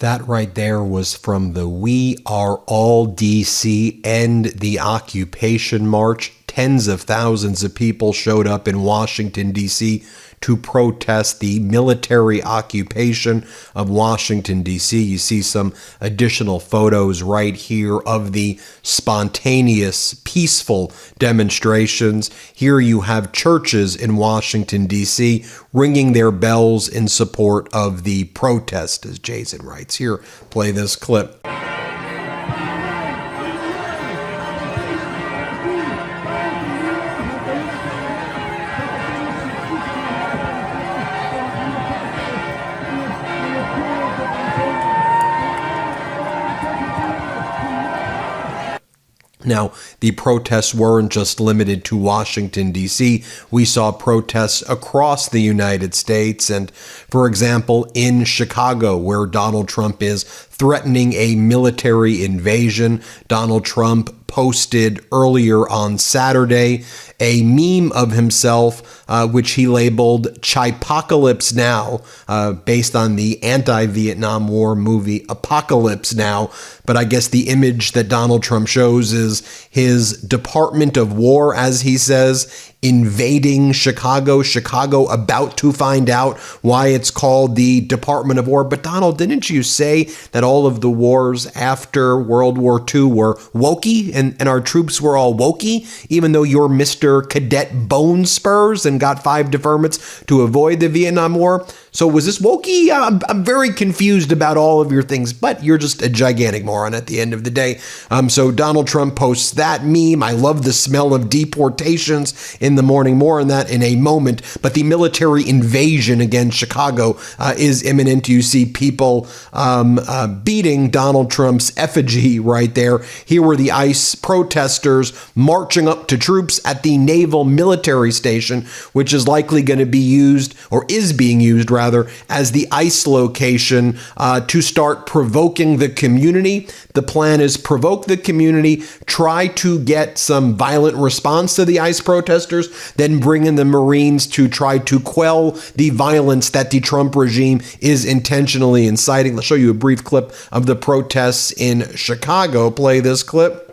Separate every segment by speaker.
Speaker 1: That right there was from the We Are All DC End the Occupation March. Tens of thousands of people showed up in Washington, D.C. to protest the military occupation of Washington, D.C. You see some additional photos right here of the spontaneous, peaceful demonstrations. Here you have churches in Washington, D.C. ringing their bells in support of the protest, as Jason writes. Here, play this clip. Now, the protests weren't just limited to Washington, D.C. We saw protests across the United States. And, for example, in Chicago, where Donald Trump is threatening a military invasion, Donald Trump posted earlier on Saturday a meme of himself, which he labeled Chipocalypse Now, based on the anti-Vietnam War movie Apocalypse Now. But I guess the image that Donald Trump shows is his Department of War, as he says, invading Chicago about to find out why it's called the Department of War. But Donald, didn't you say that all of the wars after World War II were wokey and our troops were all wokey, even though you're Mr. Cadet Bone Spurs and got 5 deferments to avoid the Vietnam War? So was this wokey? I'm very confused about all of your things, but you're just a gigantic moron at the end of the day. So Donald Trump posts that meme. I love the smell of deportations in the morning. More on that in a moment. But the military invasion against Chicago is imminent. You see people beating Donald Trump's effigy right there. Here were the ICE protesters marching up to troops at the Naval Military Station, which is likely going to be used, or is being used rather, as the ICE location to start provoking the community. The plan is provoke the community, try to get some violent response to the ICE protesters, then bring in the Marines to try to quell the violence that the Trump regime is intentionally inciting. Let's show you a brief clip of the protests in Chicago. Play this clip.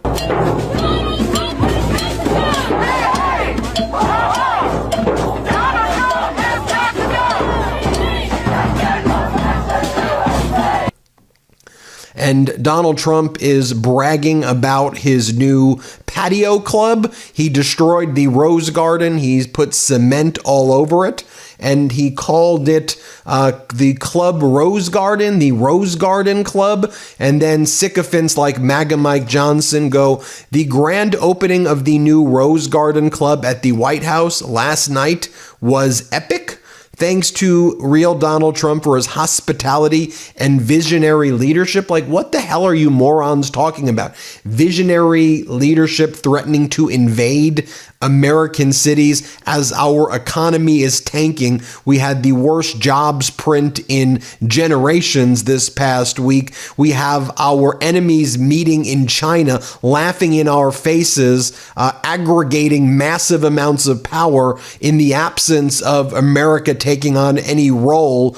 Speaker 1: And Donald Trump is bragging about his new patio club. He destroyed the Rose Garden. He's put cement all over it. And he called it the Club Rose Garden, the Rose Garden Club. And then sycophants like MAGA Mike Johnson go, the grand opening of the new Rose Garden Club at the White House last night was epic. Thanks to real Donald Trump for his hospitality and visionary leadership. Like, what the hell are you morons talking about? Visionary leadership threatening to invade American cities as our economy is tanking. We had the worst jobs print in generations this past week. We have our enemies meeting in China, laughing in our faces, aggregating massive amounts of power in the absence of America taking on any role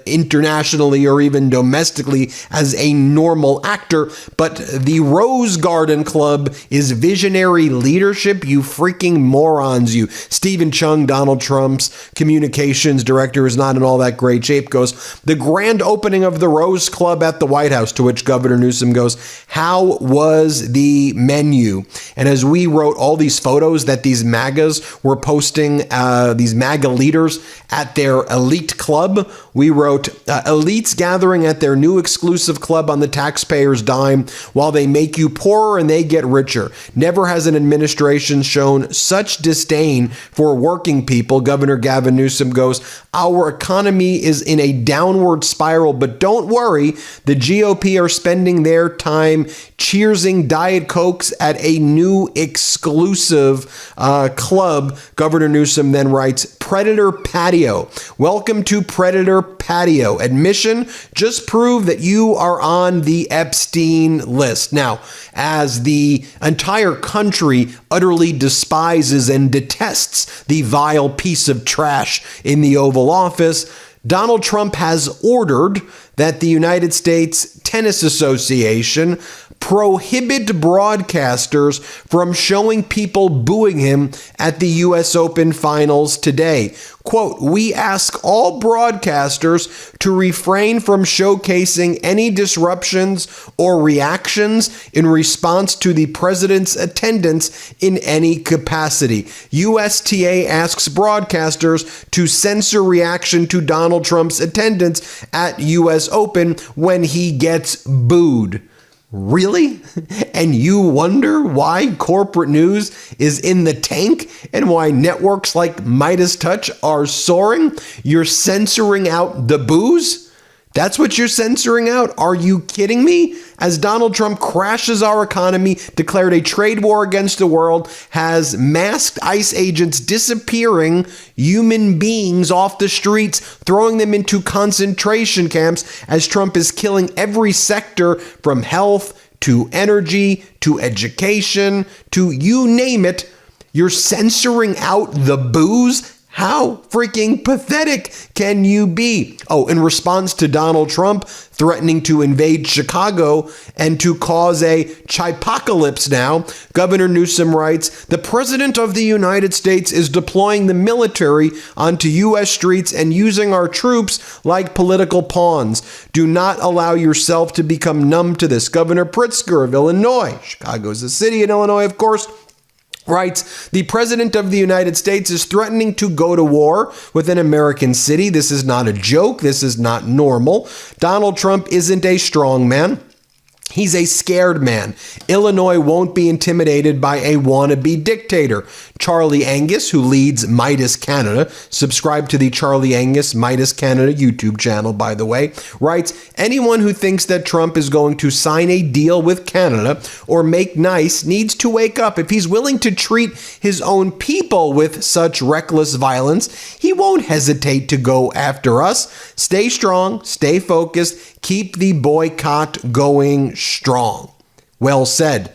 Speaker 1: internationally or even domestically as a normal actor. But the Rose Garden Club is visionary leadership. You freaking morons, you. Stephen Chung, Donald Trump's communications director, is not in all that great shape, goes, the grand opening of the Rose Club at the White House, to which Governor Newsom goes, how was the menu? And as we wrote all these photos that these MAGAs were posting, these MAGA leaders at their elite club, we wrote, elites gathering at their new exclusive club on the taxpayer's dime while they make you poorer and they get richer. Never has an administration shown such disdain for working people. Governor Gavin Newsom goes, our economy is in a downward spiral, but don't worry, the GOP are spending their time cheersing Diet Cokes at a new exclusive club. Governor Newsom then writes, Predator Patio. Welcome to Predator Patio. Admission, just prove that you are on the Epstein list. Now, as the entire country utterly despises and detests the vile piece of trash in the Oval Office, Donald Trump has ordered that the United States Tennis Association prohibit broadcasters from showing people booing him at the U.S. Open finals today. Quote, "We ask all broadcasters to refrain from showcasing any disruptions or reactions in response to the president's attendance in any capacity. USTA asks broadcasters to censor reaction to Donald Trump's attendance at U.S. Open when he gets booed." Really? And you wonder why corporate news is in the tank and why networks like MeidasTouch are soaring? You're censoring out the boos? That's what you're censoring out? Are you kidding me? As Donald Trump crashes our economy, declared a trade war against the world, has masked ICE agents disappearing human beings off the streets, throwing them into concentration camps, as Trump is killing every sector from health to energy to education to you name it. You're censoring out the boos? How freaking pathetic can you be? Oh, in response to Donald Trump threatening to invade Chicago and to cause a chipocalypse now, Governor Newsom writes, "The President of the United States is deploying the military onto U.S. streets and using our troops like political pawns. Do not allow yourself to become numb to this." Governor Pritzker of Illinois, Chicago's a city in Illinois, of course, writes, "The President of the United States is threatening to go to war with an American city. This is not a joke. This is not normal. Donald Trump isn't a strong man. He's a scared man. Illinois won't be intimidated by a wannabe dictator." Charlie Angus, who leads Meidas Canada, subscribe to the Charlie Angus Meidas Canada YouTube channel, by the way, writes, "Anyone who thinks that Trump is going to sign a deal with Canada or make nice needs to wake up. If he's willing to treat his own people with such reckless violence, he won't hesitate to go after us. Stay strong, stay focused, keep the boycott going strong." Well said.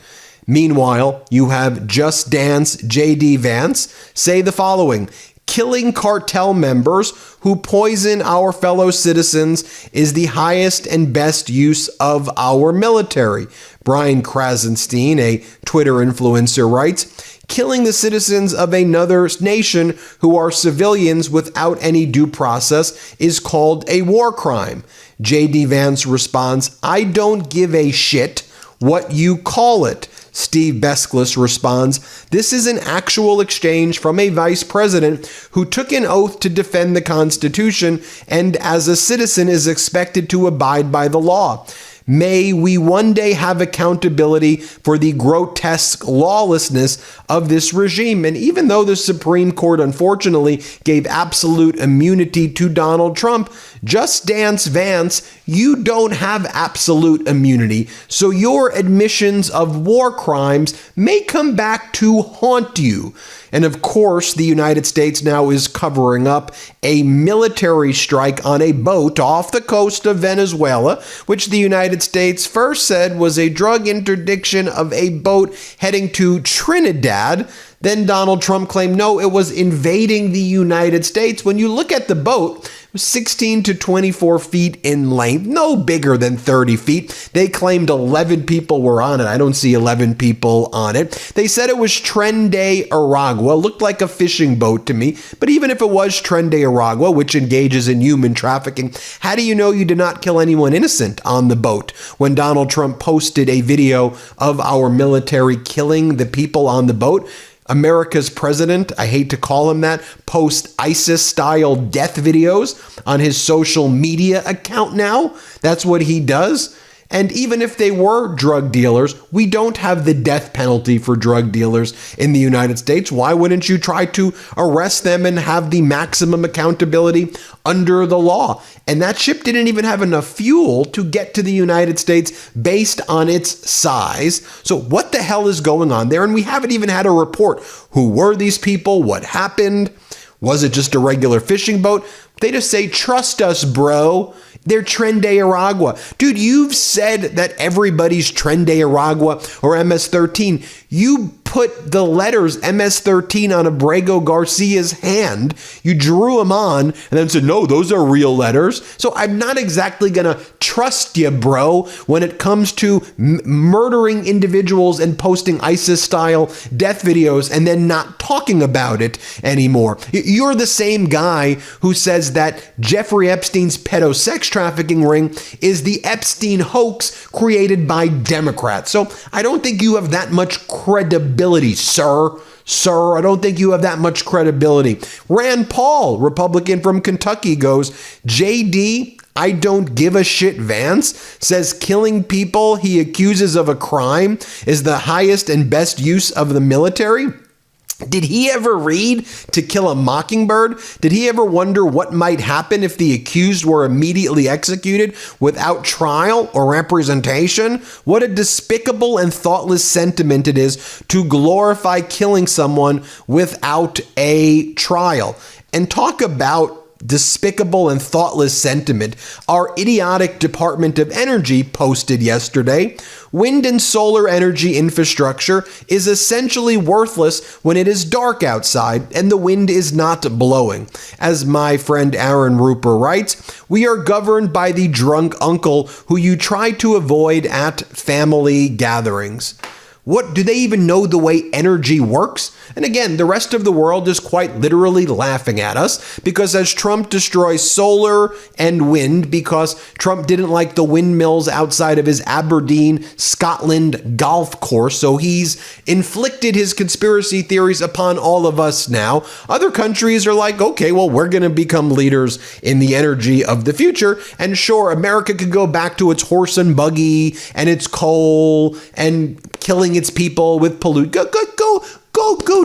Speaker 1: Meanwhile, you have Just Dance J.D. Vance say the following: "Killing cartel members who poison our fellow citizens is the highest and best use of our military." Brian Krasenstein, a Twitter influencer, writes, "Killing the citizens of another nation who are civilians without any due process is called a war crime." J.D. Vance responds, "I don't give a shit what you call it." Steve Beskless responds, "This is an actual exchange from a vice president who took an oath to defend the Constitution and as a citizen is expected to abide by the law. May we one day have accountability for the grotesque lawlessness of this regime." And even though the Supreme Court unfortunately gave absolute immunity to Donald Trump, Just Dance Vance, you don't have absolute immunity. So your admissions of war crimes may come back to haunt you. And of course, the United States now is covering up a military strike on a boat off the coast of Venezuela, which the United States first said was a drug interdiction of a boat heading to Trinidad. Then Donald Trump claimed, no, it was invading the United States. When you look at the boat, it was 16 to 24 feet in length, no bigger than 30 feet. They claimed 11 people were on it. I don't see 11 people on it. They said it was Tren de Aragua. Looked like a fishing boat to me. But even if it was Tren de Aragua, which engages in human trafficking, how do you know you did not kill anyone innocent on the boat? When Donald Trump posted a video of our military killing the people on the boat, America's president, I hate to call him that, posts ISIS-style death videos on his social media account now. That's what he does. And even if they were drug dealers, we don't have the death penalty for drug dealers in the United States. Why wouldn't you try to arrest them and have the maximum accountability under the law? And that ship didn't even have enough fuel to get to the United States based on its size. So what the hell is going on there? And we haven't even had a report. Who were these people? What happened? Was it just a regular fishing boat? They just say, trust us, bro. They're Tren de Aragua. Dude, you've said that everybody's Tren de Aragua or MS-13. You put the letters MS-13 on Abrego Garcia's hand. You drew them on and then said, no, those are real letters. So I'm not exactly going to trust you, bro, when it comes to murdering individuals and posting ISIS-style death videos and then not talking about it anymore. You're the same guy who says that Jeffrey Epstein's pedo sex trafficking ring is the Epstein hoax created by Democrats. So I don't think you have that much credibility, sir. Sir, I don't think you have that much credibility. Rand Paul, Republican from Kentucky, goes, JD, I don't give a shit Vance, says killing people he accuses of a crime is the highest and best use of the military. Did he ever read To Kill a Mockingbird? Did he ever wonder what might happen if the accused were immediately executed without trial or representation? What a despicable and thoughtless sentiment it is to glorify killing someone without a trial. And talk about despicable and thoughtless sentiment. Our idiotic Department of Energy posted yesterday, wind and solar energy infrastructure is essentially worthless when it is dark outside and the wind is not blowing. As my friend Aaron Rupert writes, we are governed by the drunk uncle who you try to avoid at family gatherings. What, do they even know the way energy works? And again, the rest of the world is quite literally laughing at us because as Trump destroys solar and wind because Trump didn't like the windmills outside of his Aberdeen, Scotland golf course, so he's inflicted his conspiracy theories upon all of us now. Other countries are like, okay, well, we're going to become leaders in the energy of the future. And sure, America could go back to its horse and buggy and its coal and killing its people with pollute. Go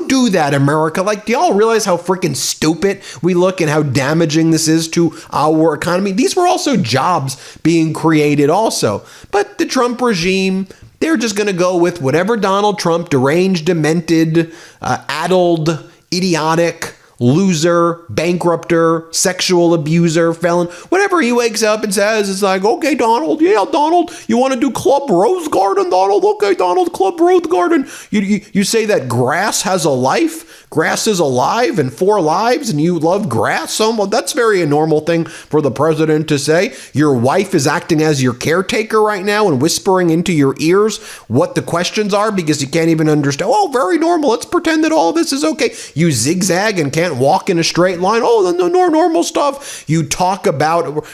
Speaker 1: do that, America. Like, do y'all realize how freaking stupid we look and how damaging this is to our economy? These were also jobs being created also. But the Trump regime, they're just going to go with whatever Donald Trump, deranged, demented, addled, idiotic, loser, bankrupter, sexual abuser, felon, whatever he wakes up and says, it's like, okay, Donald, yeah, Donald, you want to do Club Rose Garden, Donald? Okay, Donald, Club Rose Garden. You say that grass has a life? Grass is alive and 4 lives and you love grass? Well, that's very a normal thing for the president to say. Your wife is acting as your caretaker right now and whispering into your ears what the questions are because you can't even understand. Oh, very normal. Let's pretend that all this is okay. You zigzag and can't walk in a straight line. Oh, the normal stuff. You talk about,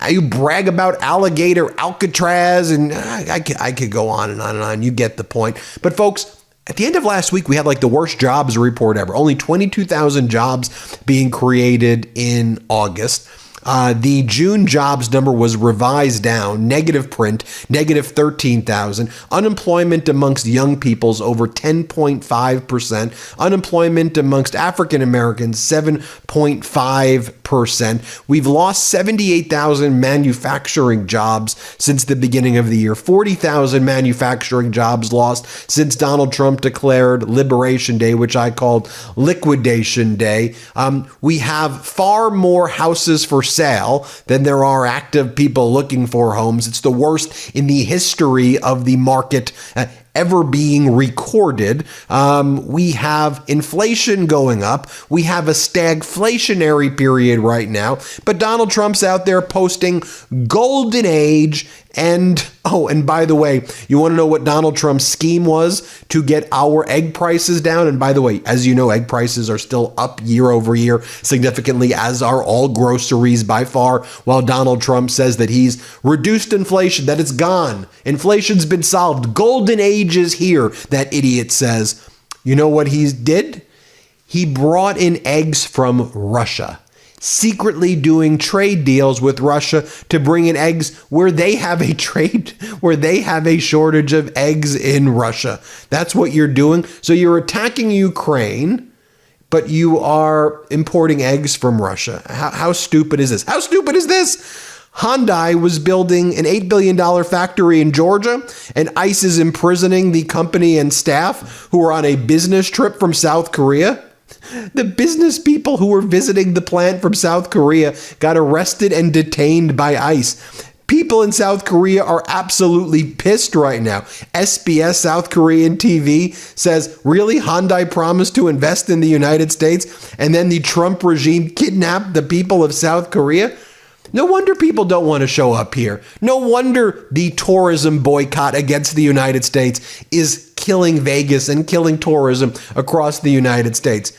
Speaker 1: you brag about alligator Alcatraz, and I could go on and on and on. You get the point. But folks, at the end of last week, we had like the worst jobs report ever. Only 22,000 jobs being created in August. The June jobs number was revised down, negative print, negative 13,000. Unemployment amongst young people's over 10.5%. Unemployment amongst African Americans, 7.5%. We've lost 78,000 manufacturing jobs since the beginning of the year. 40,000 manufacturing jobs lost since Donald Trump declared Liberation Day, which I called Liquidation Day. We have far more houses for sale than there are active people looking for homes. It's the worst in the history of the market ever being recorded. We have inflation going up. We have a stagflationary period right now. But Donald Trump's out there posting golden age. And by the way, you want to know what Donald Trump's scheme was to get our egg prices down? And by the way, as you know, egg prices are still up year over year significantly, as are all groceries by far, while Donald Trump says that he's reduced inflation, that it's gone. Inflation's been solved. Golden age is here, that idiot says. You know what he did? He brought in eggs from Russia, secretly doing trade deals with Russia to bring in eggs where they have a shortage of eggs in Russia. That's what you're doing. So you're attacking Ukraine, but you are importing eggs from Russia. How stupid is this? How stupid is this? Hyundai was building an $8 billion factory in Georgia, and ICE is imprisoning the company and staff who were on a business trip from South Korea. The business people who were visiting the plant from South Korea got arrested and detained by ICE. People in South Korea are absolutely pissed right now. SBS South Korean TV says, really, Hyundai promised to invest in the United States and then the Trump regime kidnapped the people of South Korea? No wonder people don't want to show up here. No wonder the tourism boycott against the United States is killing Vegas and killing tourism across the United States.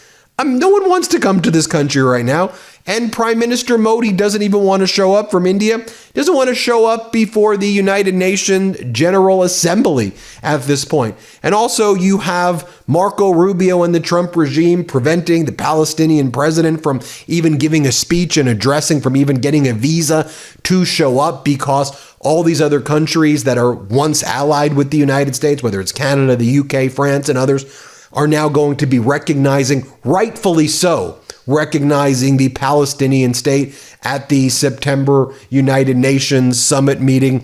Speaker 1: No one wants to come to this country right now. And Prime Minister Modi doesn't even want to show up from India, doesn't want to show up before the United Nations General Assembly at this point. And also you have Marco Rubio and the Trump regime preventing the Palestinian president from even giving a speech and addressing, from even getting a visa to show up, because all these other countries that are once allied with the United States, whether it's Canada, the UK, France, and others, are now going to be recognizing, rightfully so, recognizing the Palestinian state at the September United Nations summit meeting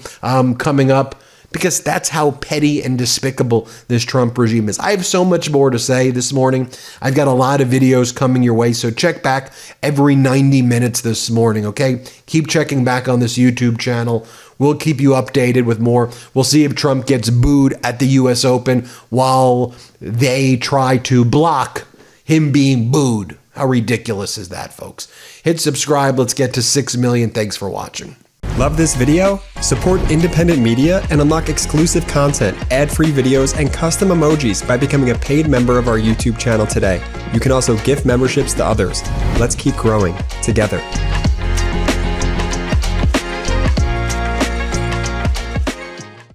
Speaker 1: coming up, because that's how petty and despicable this Trump regime is. I have so much more to say this morning. I've got a lot of videos coming your way, so check back every 90 minutes this morning, okay? Keep checking back on this YouTube channel. We'll keep you updated with more. We'll see if Trump gets booed at the U.S. Open while they try to block him being booed. How ridiculous is that, folks? Hit subscribe. Let's get to 6 million. Thanks for watching.
Speaker 2: Love this video? Support independent media and unlock exclusive content, ad-free videos, and custom emojis by becoming a paid member of our YouTube channel today. You can also gift memberships to others. Let's keep growing together.